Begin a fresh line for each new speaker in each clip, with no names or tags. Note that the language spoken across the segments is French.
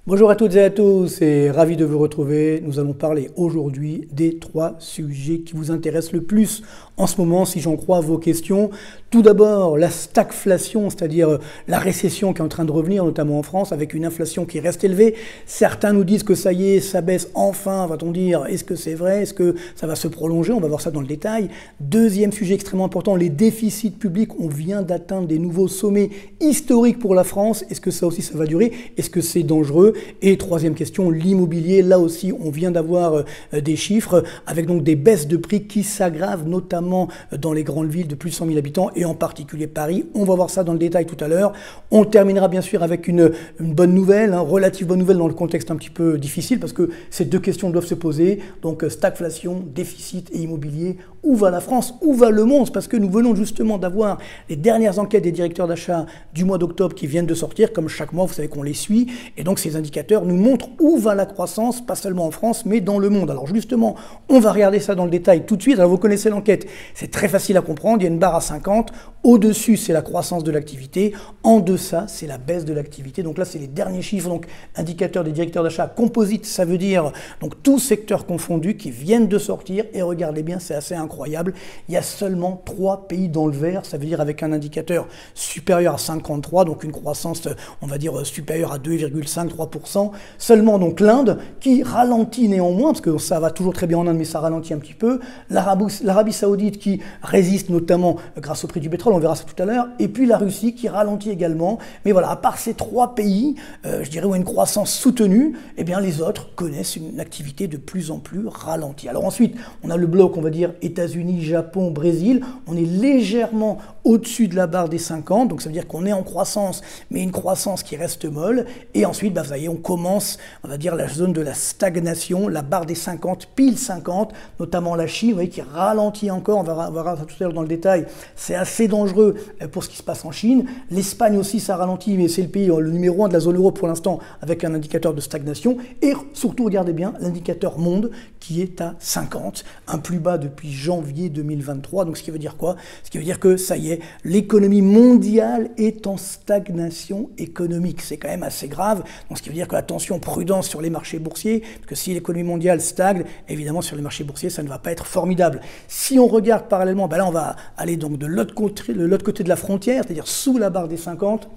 Bonjour à toutes et à tous et ravi de vous retrouver. Nous allons parler aujourd'hui des 3 sujets qui vous intéressent le plus en ce moment, si j'en crois vos questions. Tout d'abord, la stagflation, c'est-à-dire la récession qui est en train de revenir, notamment en France, avec une inflation qui reste élevée. Certains nous disent que ça y est, ça baisse enfin, va-t-on dire. Est-ce que c'est vrai? Est-ce que ça va se prolonger? On va voir ça dans le détail. Deuxième sujet extrêmement important, les déficits publics. On vient d'atteindre des nouveaux sommets historiques pour la France. Est-ce que ça aussi, ça va durer? Est-ce que c'est dangereux? Et troisième question, l'immobilier. Là aussi, on vient d'avoir des chiffres avec donc des baisses de prix qui s'aggravent, notamment dans les grandes villes de plus de 100 000 habitants et en particulier Paris. On va voir ça dans le détail tout à l'heure. On terminera bien sûr avec une bonne nouvelle, relative bonne nouvelle dans le contexte un petit peu difficile parce que ces deux questions doivent se poser. Donc stagflation, déficit et immobilier. Où va la France? Où va le monde? Parce que nous venons justement d'avoir les dernières enquêtes des directeurs d'achat du mois d'octobre qui viennent de sortir. Comme chaque mois, vous savez qu'on les suit. Et donc ces indicateurs nous montrent où va la croissance, pas seulement en France, mais dans le monde. Alors justement, on va regarder ça dans le détail tout de suite. Alors vous connaissez l'enquête, c'est très facile à comprendre. Il y a une barre à 50. Au-dessus, c'est la croissance de l'activité. En deçà, c'est la baisse de l'activité. Donc là, c'est les derniers chiffres, donc indicateurs des directeurs d'achat composites. Ça veut dire donc tout secteur confondu qui viennent de sortir. Et regardez bien, c'est assez incroyable. Il y a seulement 3 pays dans le vert. Ça veut dire avec un indicateur supérieur à 53, donc une croissance, on va dire, supérieure à 2,5-3%. Seulement donc l'Inde qui ralentit néanmoins, parce que ça va toujours très bien en Inde, mais ça ralentit un petit peu. L'Arabie Saoudite qui résiste notamment grâce au prix du pétrole, on verra ça tout à l'heure. Et puis la Russie qui ralentit également. Mais voilà, à part ces 3 pays, je dirais, où une croissance soutenue, eh bien les autres connaissent une activité de plus en plus ralentie. Alors ensuite, on a le bloc, on va dire, États-Unis, Japon, Brésil. On est légèrement au-dessus de la barre des 50, donc ça veut dire qu'on est en croissance, mais une croissance qui reste molle. Et ensuite, vous voyez, on commence, on va dire, la zone de la stagnation, la barre des 50, pile 50, notamment la Chine, vous voyez, qui ralentit encore. On va voir ça tout à l'heure dans le détail. C'est assez dangereux pour ce qui se passe en Chine. L'Espagne aussi, ça ralentit, mais c'est le pays, le numéro 1 de la zone euro pour l'instant, avec un indicateur de stagnation. Et surtout, regardez bien, l'indicateur monde qui est à 50, un plus bas depuis janvier 2023. Donc ce qui veut dire quoi? Ce qui veut dire que ça y est, l'économie mondiale est en stagnation économique. C'est quand même assez grave. Donc ce qui veut dire que, attention, prudence sur les marchés boursiers, parce que si l'économie mondiale stagne, évidemment sur les marchés boursiers, ça ne va pas être formidable. Si on regarde parallèlement, ben là on va aller donc de l'autre côté de la frontière, c'est-à-dire sous la barre des 50.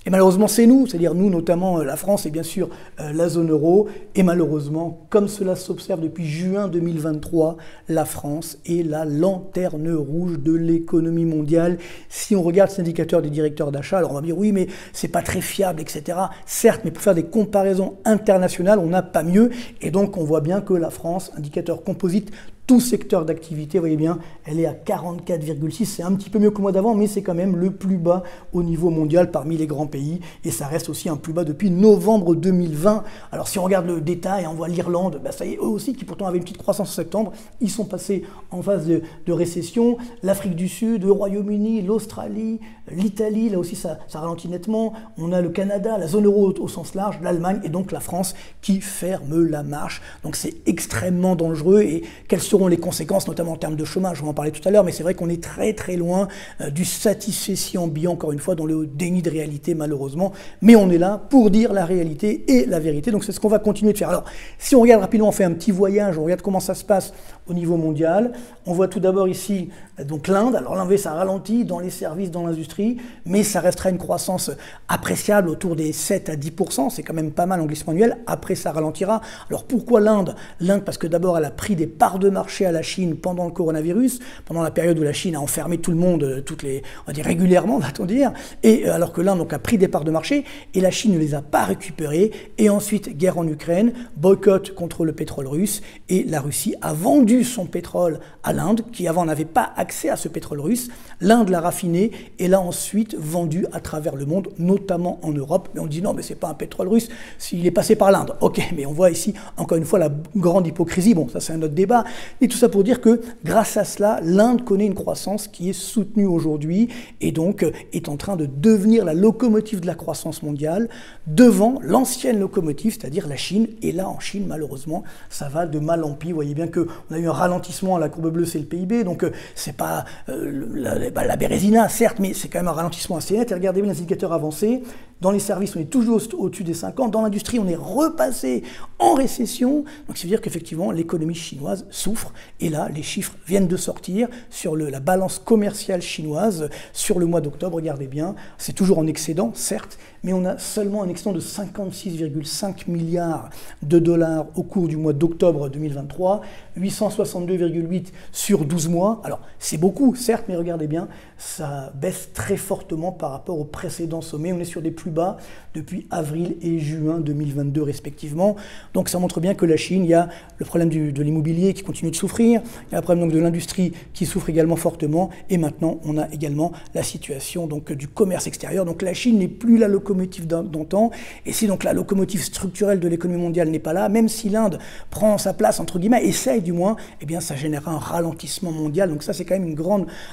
Et malheureusement, c'est nous, c'est-à-dire nous, notamment la France et bien sûr la zone euro. Et malheureusement, comme cela s'observe depuis juin 2023, la France est la lanterne rouge de l'économie mondiale. Si on regarde cet indicateur des directeurs d'achat, alors on va dire oui, mais c'est pas très fiable, etc. Certes, mais pour faire des comparaisons internationales, on n'a pas mieux. Et donc, on voit bien que la France, indicateur composite, tout secteur d'activité, vous voyez bien, elle est à 44,6. C'est un petit peu mieux que le mois d'avant, mais c'est quand même le plus bas au niveau mondial parmi les grands pays. Et ça reste aussi un plus bas depuis novembre 2020. Alors si on regarde le détail, on voit l'Irlande, ben ça y est, eux aussi, qui pourtant avaient une petite croissance en septembre, ils sont passés en phase de récession. L'Afrique du Sud, le Royaume-Uni, l'Australie, l'Italie, là aussi ça ralentit nettement. On a le Canada, la zone euro au sens large, l'Allemagne et donc la France qui ferme la marche. Donc c'est extrêmement dangereux. Et quelles seront les conséquences, notamment en termes de chômage, on va en parler tout à l'heure, mais c'est vrai qu'on est très très loin du satisfecit ambiant, encore une fois, dans le déni de réalité, malheureusement, mais on est là pour dire la réalité et la vérité, donc c'est ce qu'on va continuer de faire. Alors, si on regarde rapidement, on fait un petit voyage, on regarde comment ça se passe au niveau mondial, on voit tout d'abord ici, donc l'Inde, alors l'Inde, ça ralentit dans les services, dans l'industrie, mais ça restera une croissance appréciable autour des 7 à 10%, c'est quand même pas mal en glissement annuel, après ça ralentira. Alors pourquoi l'Inde? L'Inde parce que d'abord elle a pris des parts de marché à la Chine pendant le coronavirus, pendant la période où la Chine a enfermé tout le monde, on va dire régulièrement, va-t-on dire, et alors que l'Inde donc a pris des parts de marché, et la Chine ne les a pas récupérées, et ensuite guerre en Ukraine, boycott contre le pétrole russe, et la Russie a vendu son pétrole à l'Inde, qui avant n'avait pas accès à ce pétrole russe, l'Inde l'a raffiné, et l'a ensuite vendu à travers le monde, notamment en Europe, mais on dit non, mais c'est pas un pétrole russe, s'il est passé par l'Inde, ok, mais on voit ici, encore une fois, la grande hypocrisie, bon, ça c'est un autre débat, et tout ça pour dire que grâce à cela, l'Inde connaît une croissance qui est soutenue aujourd'hui et donc est en train de devenir la locomotive de la croissance mondiale devant l'ancienne locomotive, c'est-à-dire la Chine. Et là, en Chine, malheureusement, ça va de mal en pis. Vous voyez bien qu'on a eu un ralentissement, la courbe bleue, c'est le PIB, donc c'est pas la Bérésina, certes, mais c'est quand même un ralentissement assez net. Et regardez bien les indicateurs avancés. Dans les services, on est toujours au-dessus des 50. Dans l'industrie, on est repassé en récession. Donc, ça veut dire qu'effectivement, l'économie chinoise souffre. Et là, les chiffres viennent de sortir sur la balance commerciale chinoise sur le mois d'octobre. Regardez bien, c'est toujours en excédent, certes, mais on a seulement un excédent de 56,5 milliards de dollars au cours du mois d'octobre 2023, 862,8 sur 12 mois. Alors, c'est beaucoup, certes, mais regardez bien, ça baisse très fortement par rapport au précédent sommet. On est sur des plus bas depuis avril et juin 2022 respectivement. Donc ça montre bien que la Chine, il y a le problème de l'immobilier qui continue de souffrir, il y a le problème donc de l'industrie qui souffre également fortement, et maintenant on a également la situation donc du commerce extérieur. Donc la Chine n'est plus la locomotive d'antan, et si donc la locomotive structurelle de l'économie mondiale n'est pas là, même si l'Inde prend sa place entre guillemets, essaye du moins, eh bien ça génère un ralentissement mondial. Donc ça c'est quand même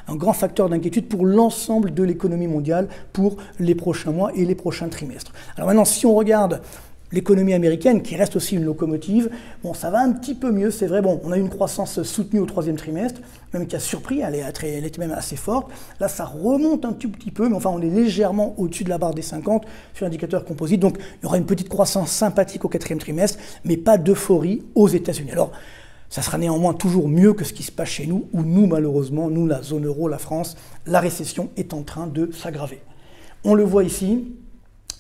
un grand facteur d'inquiétude pour l'ensemble de l'économie mondiale pour les prochains mois et les prochains trimestres. Alors maintenant, si on regarde l'économie américaine, qui reste aussi une locomotive, bon, ça va un petit peu mieux, c'est vrai. Bon, on a eu une croissance soutenue au troisième trimestre, même qui a surpris, elle était même assez forte. Là, ça remonte un tout petit peu, mais enfin, on est légèrement au-dessus de la barre des 50 sur l'indicateur composite. Donc, il y aura une petite croissance sympathique au quatrième trimestre, mais pas d'euphorie aux États-Unis. Alors, ça sera néanmoins toujours mieux que ce qui se passe chez nous, où nous, malheureusement, nous, la zone euro, la France, la récession est en train de s'aggraver. On le voit ici,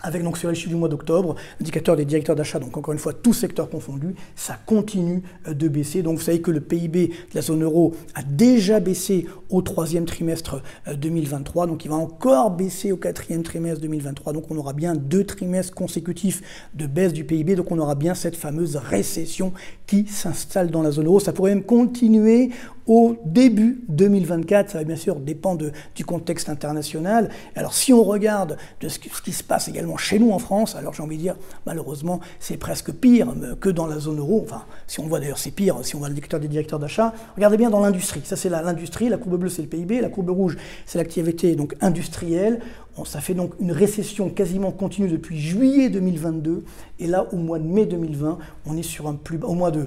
avec donc sur les chiffres du mois d'octobre, indicateur des directeurs d'achat, donc encore une fois, tous secteurs confondus, ça continue de baisser. Donc vous savez que le PIB de la zone euro a déjà baissé au troisième trimestre 2023, donc il va encore baisser au quatrième trimestre 2023, donc on aura bien 2 trimestres consécutifs de baisse du PIB, donc on aura bien cette fameuse récession qui s'installe dans la zone euro. Ça pourrait même continuer au début 2024, ça va bien sûr dépendre du contexte international. Alors si on regarde de ce qui se passe également chez nous en France, alors j'ai envie de dire, malheureusement, c'est presque pire que dans la zone euro. Enfin, si on voit d'ailleurs, c'est pire, si on voit l'indicateur des directeurs d'achat. Regardez bien dans l'industrie, ça c'est l'industrie, la courbe bleue c'est le PIB, la courbe rouge c'est l'activité donc industrielle. Ça fait donc une récession quasiment continue depuis juillet 2022, et là au mois de mai 2020, on est sur un plus bas, au mois de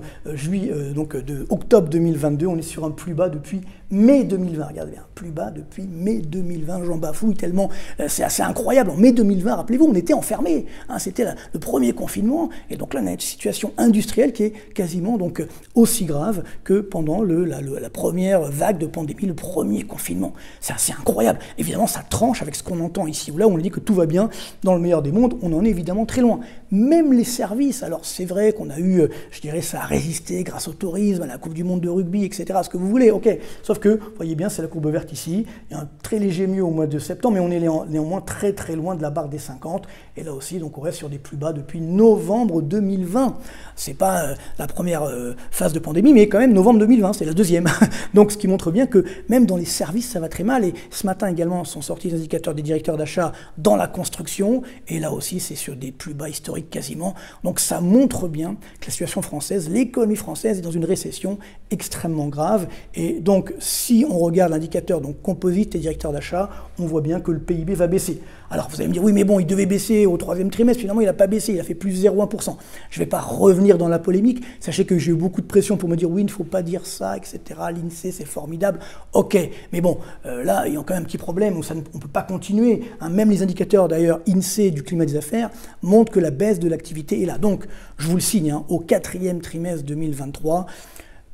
octobre 2022, on est sur un plus bas depuis mai 2020. Regardez bien, plus bas depuis mai 2020, j'en bafouille tellement, c'est assez incroyable. En mai 2020, rappelez-vous, on était enfermés, hein, c'était le premier confinement, et donc là on a une situation industrielle qui est quasiment donc aussi grave que pendant la première vague de pandémie, le premier confinement. C'est assez incroyable. Évidemment, ça tranche avec ce qu'on entend ici ou là, où on dit que tout va bien dans le meilleur des mondes, on en est évidemment très loin. Même les services, alors c'est vrai qu'on a eu, je dirais, ça a résisté grâce au tourisme, à la Coupe du Monde de rugby, etc., ce que vous voulez, ok. Sauf que, vous voyez bien, c'est la courbe verte ici, il y a un très léger mieux au mois de septembre, mais on est néanmoins très très loin de la barre des 50, et là aussi, donc on reste sur des plus bas depuis novembre 2020. C'est pas la première phase de pandémie, mais quand même novembre 2020, c'est la deuxième. Donc ce qui montre bien que même dans les services, ça va très mal, et ce matin également sont sortis les indicateurs des directeurs d'achat dans la construction, et là aussi c'est sur des plus bas historiques quasiment. Donc ça montre bien que la situation française, l'économie française est dans une récession extrêmement grave, et donc si on regarde l'indicateur donc composite des directeurs d'achat, on voit bien que le PIB va baisser. Alors vous allez me dire, oui mais bon, il devait baisser au troisième trimestre, finalement il n'a pas baissé, il a fait plus 0,1%. Je ne vais pas revenir dans la polémique, sachez que j'ai eu beaucoup de pression pour me dire, oui, il ne faut pas dire ça, etc. L'INSEE c'est formidable, ok, mais bon, là il y a quand même un petit problème, on ne peut pas continuer. Hein, même les indicateurs d'ailleurs INSEE du climat des affaires montrent que la baisse de l'activité est là. Donc je vous le signe, hein, au quatrième trimestre 2023,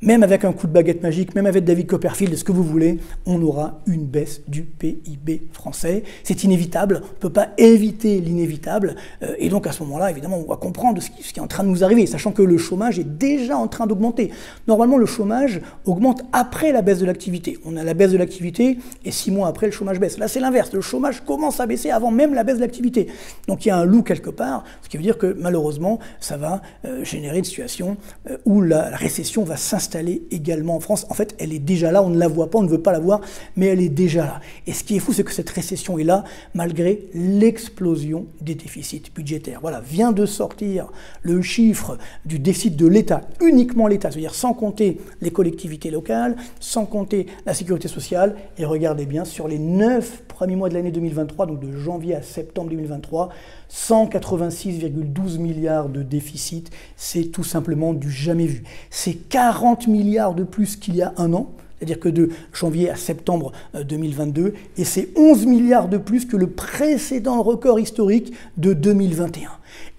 même avec un coup de baguette magique, même avec David Copperfield, ce que vous voulez, on aura une baisse du PIB français. C'est inévitable, on ne peut pas éviter l'inévitable. Et donc à ce moment-là, évidemment, on va comprendre ce qui est en train de nous arriver, sachant que le chômage est déjà en train d'augmenter. Normalement, le chômage augmente après la baisse de l'activité. On a la baisse de l'activité et 6 mois après, le chômage baisse. Là, c'est l'inverse. Le chômage commence à baisser avant même la baisse de l'activité. Donc il y a un loup quelque part, ce qui veut dire que malheureusement, ça va générer une situation où la récession va s'installer également en France. En fait, elle est déjà là, on ne la voit pas, on ne veut pas la voir, mais elle est déjà là. Et ce qui est fou, c'est que cette récession est là, malgré l'explosion des déficits budgétaires. Voilà, vient de sortir le chiffre du déficit de l'État, uniquement l'État, c'est-à-dire sans compter les collectivités locales, sans compter la sécurité sociale, et regardez bien, sur les 9 premiers mois de l'année 2023, donc de janvier à septembre 2023, 186,12 milliards de déficit, c'est tout simplement du jamais vu. C'est 40 milliards de plus qu'il y a un an. c'est-à-dire que de janvier à septembre 2022, et c'est 11 milliards de plus que le précédent record historique de 2021.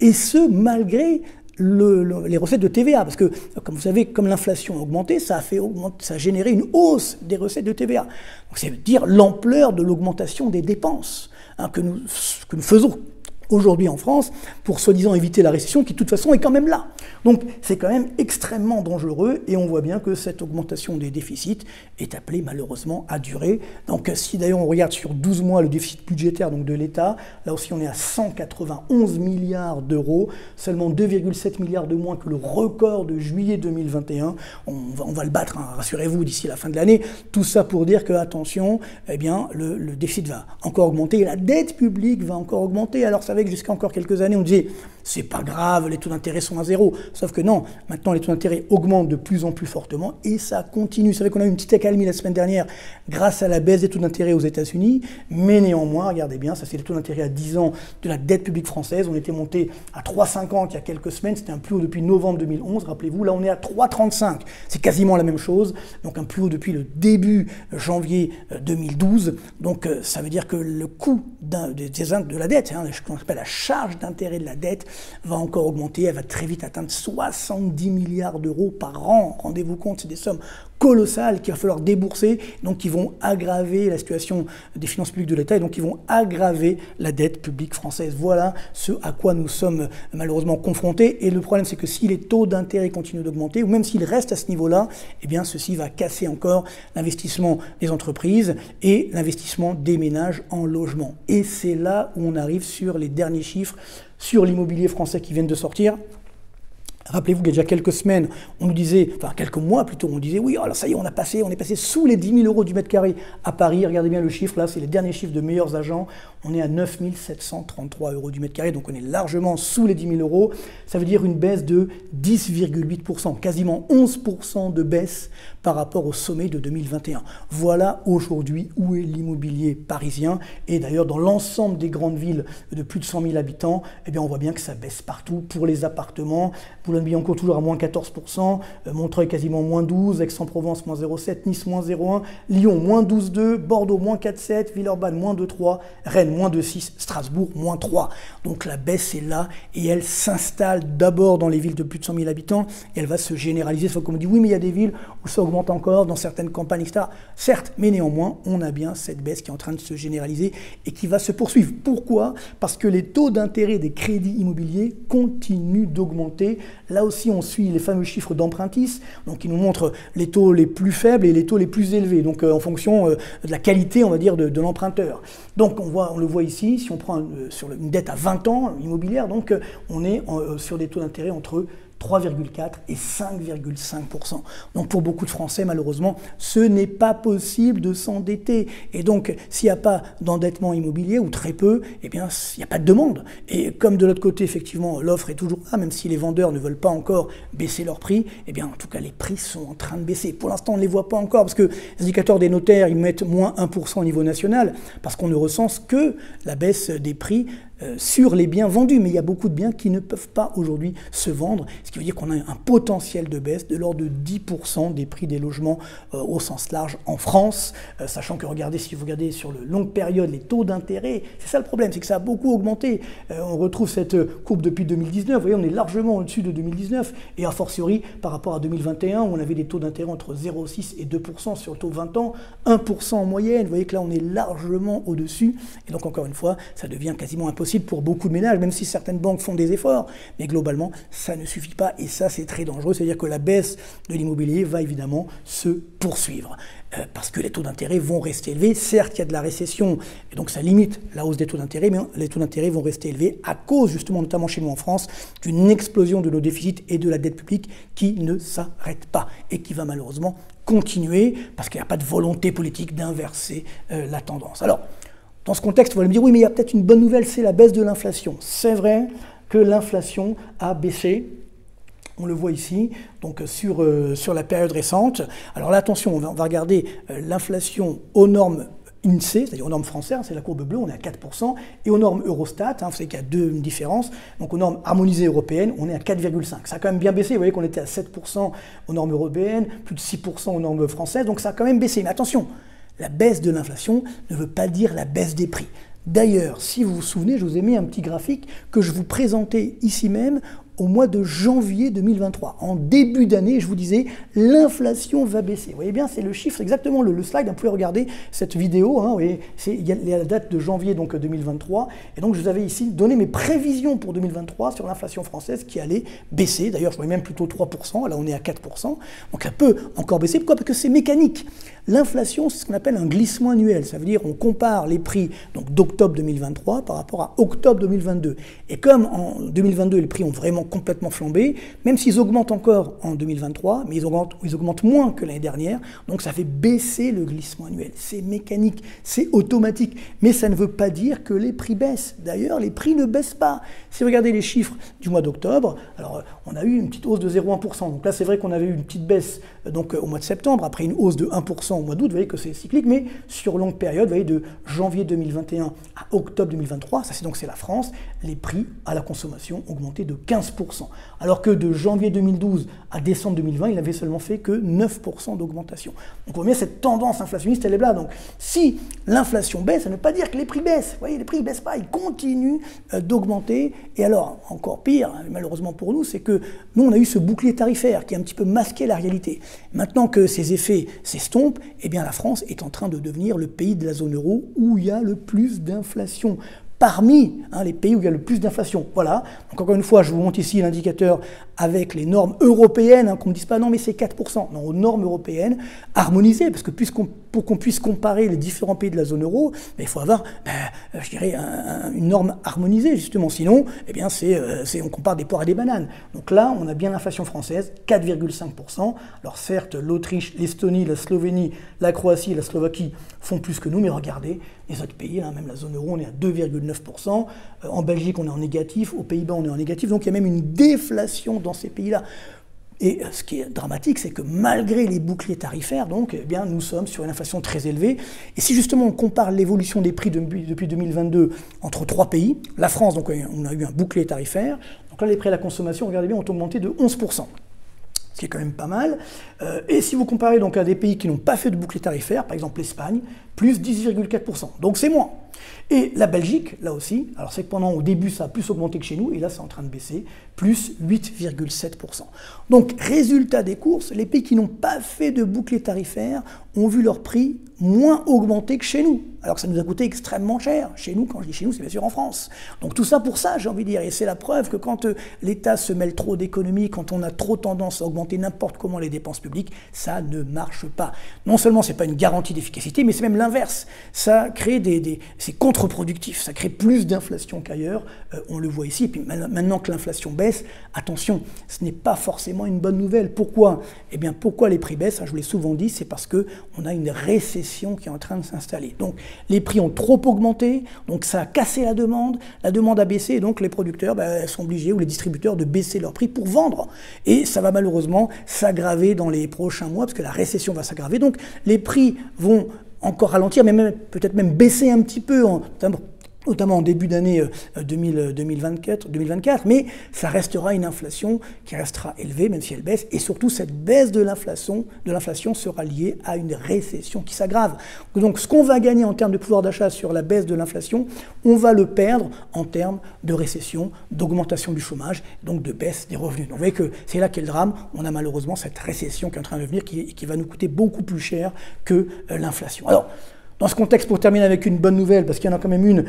Et ce, malgré les recettes de TVA, parce que, comme vous savez, comme l'inflation a augmenté, ça a généré une hausse des recettes de TVA. Donc c'est dire l'ampleur de l'augmentation des dépenses que nous faisons aujourd'hui en France pour soi-disant éviter la récession qui de toute façon est quand même là. Donc c'est quand même extrêmement dangereux et on voit bien que cette augmentation des déficits est appelée malheureusement à durer. Donc si d'ailleurs on regarde sur 12 mois le déficit budgétaire donc de l'État, là aussi on est à 191 milliards d'euros, seulement 2,7 milliards de moins que le record de juillet 2021. On va le battre, hein, rassurez-vous, d'ici la fin de l'année. Tout ça pour dire que, attention, eh bien, le déficit va encore augmenter et la dette publique va encore augmenter. Alors ça va que jusqu'à encore quelques années, on disait c'est pas grave, les taux d'intérêt sont à zéro. Sauf que non, maintenant les taux d'intérêt augmentent de plus en plus fortement et ça continue. Vous savez qu'on a eu une petite accalmie la semaine dernière grâce à la baisse des taux d'intérêt aux États-Unis, mais néanmoins, regardez bien, ça c'est les taux d'intérêt à 10 ans de la dette publique française. On était monté à 3,50 il y a quelques semaines, c'était un plus haut depuis novembre 2011, rappelez-vous, là on est à 3,35. C'est quasiment la même chose, donc un plus haut depuis le début janvier 2012. Donc ça veut dire que le coût de la dette, hein, ce qu'on appelle la charge d'intérêt de la dette, va encore augmenter, elle va très vite atteindre 70 milliards d'euros par an. Rendez-vous compte, c'est des sommes colossales qu'il va falloir débourser, donc qui vont aggraver la situation des finances publiques de l'État et donc qui vont aggraver la dette publique française. Voilà ce à quoi nous sommes malheureusement confrontés. Et le problème, c'est que si les taux d'intérêt continuent d'augmenter, ou même s'ils restent à ce niveau-là, eh bien ceci va casser encore l'investissement des entreprises et l'investissement des ménages en logement. Et c'est là où on arrive sur les derniers chiffres sur l'immobilier français qui viennent de sortir. Rappelez-vous qu'il y a déjà quelques semaines, on nous disait, enfin quelques mois plutôt, on disait oui, alors ça y est, on est passé sous les 10 000 euros du mètre carré à Paris. Regardez bien le chiffre, là, c'est les derniers chiffres de meilleurs agents. On est à 9 733 euros du mètre carré, donc on est largement sous les 10 000 euros. Ça veut dire une baisse de 10,8%, quasiment 11% de baisse par rapport au sommet de 2021. Voilà aujourd'hui où est l'immobilier parisien. Et d'ailleurs, dans l'ensemble des grandes villes de plus de 100 000 habitants, eh bien, on voit bien que ça baisse partout pour les appartements. Boulogne-Billancourt toujours à moins 14%, Montreuil quasiment moins 12%, Aix-en-Provence moins 0,7%, Nice moins 0,1%, Lyon moins 12,2%, Bordeaux moins 4,7%, Villeurbanne moins 2,3%, Rennes moins 2,6%, Strasbourg moins 3%. Donc la baisse est là et elle s'installe d'abord dans les villes de plus de 100 000 habitants et elle va se généraliser. Sauf qu'on me dit oui mais il y a des villes où ça augmente encore, dans certaines campagnes, etc. Certes, mais néanmoins, on a bien cette baisse qui est en train de se généraliser et qui va se poursuivre. Pourquoi ? Parce que les taux d'intérêt des crédits immobiliers continuent d'augmenter. Là aussi, on suit les fameux chiffres d'Empruntis, donc qui nous montrent les taux les plus faibles et les taux les plus élevés, donc en fonction de la qualité, on va dire, de l'emprunteur. Donc on le voit ici, si on prend sur une dette à 20 ans immobilière, donc on est sur des taux d'intérêt entre 3,4 et 5,5%. Donc pour beaucoup de Français, malheureusement, ce n'est pas possible de s'endetter. Et donc, s'il n'y a pas d'endettement immobilier, ou très peu, eh bien, il n'y a pas de demande. Et comme de l'autre côté, effectivement, l'offre est toujours là, même si les vendeurs ne veulent pas encore baisser leurs prix, eh bien, en tout cas, les prix sont en train de baisser. Pour l'instant, on ne les voit pas encore, parce que les indicateurs des notaires, ils mettent moins 1% au niveau national, parce qu'on ne recense que la baisse des prix sur les biens vendus, mais il y a beaucoup de biens qui ne peuvent pas aujourd'hui se vendre, ce qui veut dire qu'on a un potentiel de baisse de l'ordre de 10% des prix des logements au sens large en France, sachant que si vous regardez sur le longue période les taux d'intérêt, c'est ça le problème, c'est que ça a beaucoup augmenté. On retrouve cette courbe depuis 2019, vous voyez, on est largement au-dessus de 2019, et a fortiori par rapport à 2021 où on avait des taux d'intérêt entre 0,6 et 2% sur le taux de 20 ans, 1% en moyenne, vous voyez que là on est largement au-dessus, et donc encore une fois, ça devient quasiment impossible pour beaucoup de ménages, même si certaines banques font des efforts, mais globalement, ça ne suffit pas, et ça, c'est très dangereux, c'est-à-dire que la baisse de l'immobilier va évidemment se poursuivre, parce que les taux d'intérêt vont rester élevés. Certes, il y a de la récession, et donc ça limite la hausse des taux d'intérêt, mais les taux d'intérêt vont rester élevés à cause, justement, notamment chez nous en France, d'une explosion de nos déficits et de la dette publique qui ne s'arrête pas, et qui va malheureusement continuer, parce qu'il n'y a pas de volonté politique d'inverser la tendance. Alors, dans ce contexte, on va me dire, oui, mais il y a peut-être une bonne nouvelle, c'est la baisse de l'inflation. C'est vrai que l'inflation a baissé, on le voit ici, donc sur la période récente. Alors là, attention, on va regarder l'inflation aux normes INSEE, c'est-à-dire aux normes françaises, c'est la courbe bleue, on est à 4%, et aux normes Eurostat, vous savez qu'il y a deux différences, donc aux normes harmonisées européennes, on est à 4,5. Ça a quand même bien baissé, vous voyez qu'on était à 7% aux normes européennes, plus de 6% aux normes françaises, donc ça a quand même baissé. Mais attention, la baisse de l'inflation ne veut pas dire la baisse des prix. D'ailleurs, si vous vous souvenez, je vous ai mis un petit graphique que je vous présentais ici même au mois de janvier 2023. En début d'année, je vous disais, l'inflation va baisser. Vous voyez bien, c'est le chiffre, c'est exactement le slide. Vous pouvez regarder cette vidéo. Vous voyez, il y a la date de janvier donc, 2023. Et donc, je vous avais ici donné mes prévisions pour 2023 sur l'inflation française qui allait baisser. D'ailleurs, je voyais même plutôt 3%. Là, on est à 4%. Donc, elle peut encore baisser. Pourquoi? Parce que c'est mécanique. L'inflation, c'est ce qu'on appelle un glissement annuel. Ça veut dire on compare les prix d'octobre 2023 par rapport à octobre 2022. Et comme en 2022, les prix ont vraiment complètement flambé, même s'ils augmentent encore en 2023, mais ils augmentent moins que l'année dernière, donc ça fait baisser le glissement annuel. C'est mécanique, c'est automatique, mais ça ne veut pas dire que les prix baissent. D'ailleurs, les prix ne baissent pas. Si vous regardez les chiffres du mois d'octobre, alors on a eu une petite hausse de 0,1%. Donc là, c'est vrai qu'on avait eu une petite baisse donc, au mois de septembre, après une hausse de 1% au mois d'août, vous voyez que c'est cyclique, mais sur longue période, vous voyez, de janvier 2021 à octobre 2023, ça c'est la France, les prix à la consommation ont augmenté de 15%. Alors que de janvier 2012 à décembre 2020, il n'avait seulement fait que 9% d'augmentation. Donc on voit bien cette tendance inflationniste, elle est là. Donc si l'inflation baisse, ça ne veut pas dire que les prix baissent. Vous voyez, les prix ne baissent pas, ils continuent d'augmenter. Et alors, encore pire, malheureusement pour nous, c'est que nous, on a eu ce bouclier tarifaire qui a un petit peu masqué la réalité. Maintenant que ces effets s'estompent, eh bien la France est en train de devenir le pays de la zone euro où il y a le plus d'inflation. Parmi les pays où il y a le plus d'inflation. Voilà. Donc encore une fois, je vous montre ici l'indicateur avec les normes européennes, qu'on ne me dise pas non mais c'est 4%. Non, aux normes européennes harmonisées, parce que pour qu'on puisse comparer les différents pays de la zone euro, il faut avoir, je dirais, une norme harmonisée justement. Sinon, eh bien, on compare des poires et des bananes. Donc là, on a bien l'inflation française, 4,5%. Alors certes, l'Autriche, l'Estonie, la Slovénie, la Croatie et la Slovaquie font plus que nous, mais regardez, les autres pays, là, même la zone euro, on est à 2,9%. En Belgique, on est en négatif. Aux Pays-Bas, on est en négatif. Donc, il y a même une déflation dans ces pays-là. Et ce qui est dramatique, c'est que malgré les boucliers tarifaires, donc, eh bien, nous sommes sur une inflation très élevée. Et si justement on compare l'évolution des prix depuis 2022 entre trois pays, la France, donc, on a eu un bouclier tarifaire. Donc là, les prix à la consommation, regardez bien, ont augmenté de 11%. Ce qui est quand même pas mal. Et si vous comparez donc à des pays qui n'ont pas fait de bouclier tarifaire, par exemple l'Espagne, plus 10,4%. Donc c'est moins. Et la Belgique, là aussi, alors c'est que au début ça a plus augmenté que chez nous, et là c'est en train de baisser, plus 8,7%. Donc résultat des courses, les pays qui n'ont pas fait de bouclier tarifaire ont vu leur prix moins augmenter que chez nous. Alors que ça nous a coûté extrêmement cher. Chez nous, quand je dis chez nous, c'est bien sûr en France. Donc tout ça pour ça, j'ai envie de dire. Et c'est la preuve que quand l'État se mêle trop d'économie, quand on a trop tendance à augmenter n'importe comment les dépenses publiques, ça ne marche pas. Non seulement c'est pas une garantie d'efficacité, mais c'est même l'inverse. Ça crée c'est contre-productif. Ça crée plus d'inflation qu'ailleurs. On le voit ici. Et puis maintenant que l'inflation baisse, attention, ce n'est pas forcément une bonne nouvelle. Pourquoi? Eh bien, pourquoi les prix baissent? Je vous l'ai souvent dit, c'est parce qu'on a une récession qui est en train de s'installer. Donc, les prix ont trop augmenté, donc ça a cassé la demande a baissé, et donc les producteurs sont obligés, ou les distributeurs, de baisser leurs prix pour vendre. Et ça va malheureusement s'aggraver dans les prochains mois, parce que la récession va s'aggraver. Donc, les prix vont encore ralentir, mais peut-être même baisser un petit peu, notamment en début d'année 2024, mais ça restera une inflation qui restera élevée, même si elle baisse, et surtout cette baisse de l'inflation sera liée à une récession qui s'aggrave. Donc ce qu'on va gagner en termes de pouvoir d'achat sur la baisse de l'inflation, on va le perdre en termes de récession, d'augmentation du chômage, donc de baisse des revenus. Donc vous voyez que c'est là qu'est le drame, on a malheureusement cette récession qui est en train de venir, qui va nous coûter beaucoup plus cher que l'inflation. Alors, dans ce contexte, pour terminer avec une bonne nouvelle, parce qu'il y en a quand même une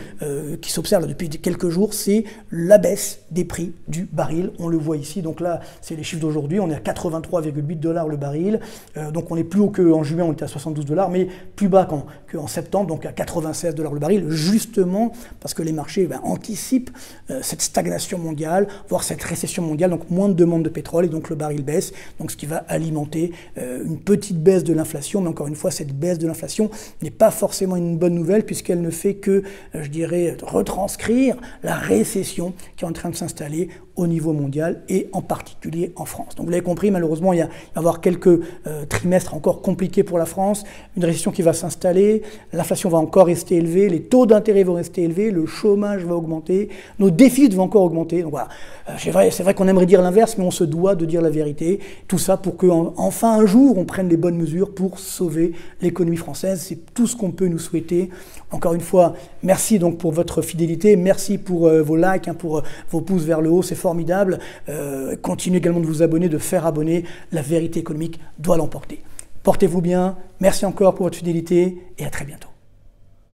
qui s'observe depuis quelques jours, c'est la baisse des prix du baril. On le voit ici, donc là, c'est les chiffres d'aujourd'hui, on est à 83,8 $ le baril, donc on est plus haut qu'en juin, on était à 72 $, mais plus bas qu'en septembre, donc à 96 $ le baril, justement parce que les marchés anticipent cette stagnation mondiale, voire cette récession mondiale, donc moins de demande de pétrole, et donc le baril baisse, donc ce qui va alimenter une petite baisse de l'inflation, mais encore une fois, cette baisse de l'inflation n'est pas forcément une bonne nouvelle, puisqu'elle ne fait que, je dirais, retranscrire la récession qui est en train de s'installer au niveau mondial et en particulier en France. Donc vous l'avez compris, malheureusement, il va y avoir quelques trimestres encore compliqués pour la France, une récession qui va s'installer, l'inflation va encore rester élevée, les taux d'intérêt vont rester élevés, le chômage va augmenter, nos déficits vont encore augmenter. Donc voilà, c'est vrai qu'on aimerait dire l'inverse, mais on se doit de dire la vérité. Tout ça pour qu'enfin un jour, on prenne les bonnes mesures pour sauver l'économie française. C'est tout ce qu'on peut nous souhaiter. Encore une fois, merci donc pour votre fidélité, merci pour vos likes, pour vos pouces vers le haut, c'est formidable. Continuez également de vous abonner, de faire abonner. La vérité économique doit l'emporter. Portez-vous bien, merci encore pour votre fidélité et à très bientôt.